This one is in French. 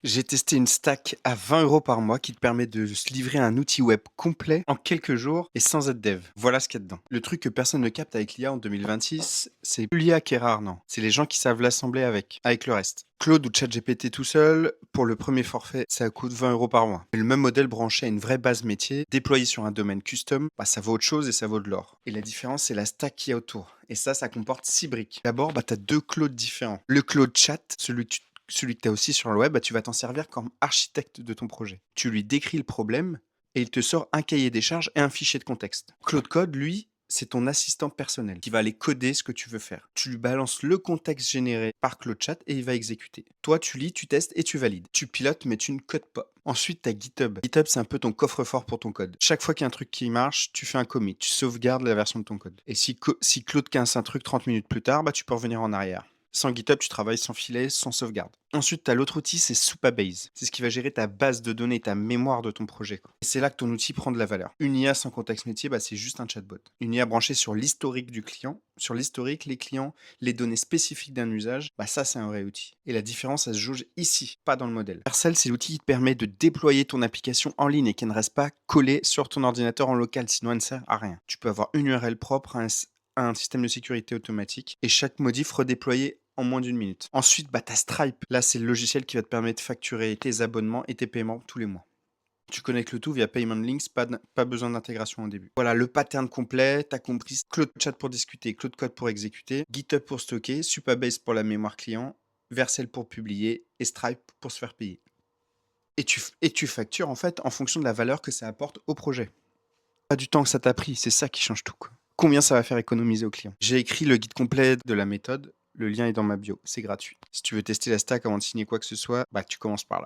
J'ai testé une stack à 20 € par mois qui te permet de se livrer un outil web complet en quelques jours et sans être dev. Voilà ce qu'il y a dedans. Le truc que personne ne capte avec l'IA en 2026, c'est plus l'IA qui est rare, non. C'est les gens qui savent l'assembler avec le reste. Claude ou ChatGPT tout seul, pour le premier forfait, ça coûte 20 € par mois. Et le même modèle branché à une vraie base métier, déployé sur un domaine custom, ça vaut autre chose et ça vaut de l'or. Et la différence, c'est la stack qu'il y a autour. Et ça comporte 6 briques. D'abord, tu as deux Claude différents. Le Claude Chat, celui que tu as aussi sur le web, tu vas t'en servir comme architecte de ton projet. Tu lui décris le problème et il te sort un cahier des charges et un fichier de contexte. Claude Code, lui, c'est ton assistant personnel qui va aller coder ce que tu veux faire. Tu lui balances le contexte généré par Claude Chat et il va exécuter. Toi, tu lis, tu testes et tu valides. Tu pilotes, mais tu ne codes pas. Ensuite, tu as GitHub. GitHub, c'est un peu ton coffre-fort pour ton code. Chaque fois qu'il y a un truc qui marche, tu fais un commit, tu sauvegardes la version de ton code. Et si Claude casse un truc 30 minutes plus tard, tu peux revenir en arrière. Sans GitHub, tu travailles sans filet, sans sauvegarde. Ensuite, tu as l'autre outil, c'est Supabase. C'est ce qui va gérer ta base de données, ta mémoire de ton projet. Et c'est là que ton outil prend de la valeur. Une IA sans contexte métier, c'est juste un chatbot. Une IA branchée sur l'historique du client, sur l'historique, les clients, les données spécifiques d'un usage, ça c'est un vrai outil. Et la différence, elle se jauge ici, pas dans le modèle. Vercel, c'est l'outil qui te permet de déployer ton application en ligne et qui ne reste pas collée sur ton ordinateur en local, sinon elle ne sert à rien. Tu peux avoir une URL propre, un système de sécurité automatique et chaque modif redéployé en moins d'une minute. Ensuite, tu as Stripe. Là, c'est le logiciel qui va te permettre de facturer tes abonnements et tes paiements tous les mois. Tu connectes le tout via Payment Links, pas besoin d'intégration au début. Voilà, le pattern complet, tu as compris. Claude Chat pour discuter, Claude Code pour exécuter, GitHub pour stocker, Supabase pour la mémoire client, Vercel pour publier et Stripe pour se faire payer. Et tu factures en fait en fonction de la valeur que ça apporte au projet. Pas du temps que ça t'a pris, c'est ça qui change tout, quoi. Combien ça va faire économiser au client? J'ai écrit le guide complet de la méthode, le lien est dans ma bio, c'est gratuit. Si tu veux tester la stack avant de signer quoi que ce soit, tu commences par là.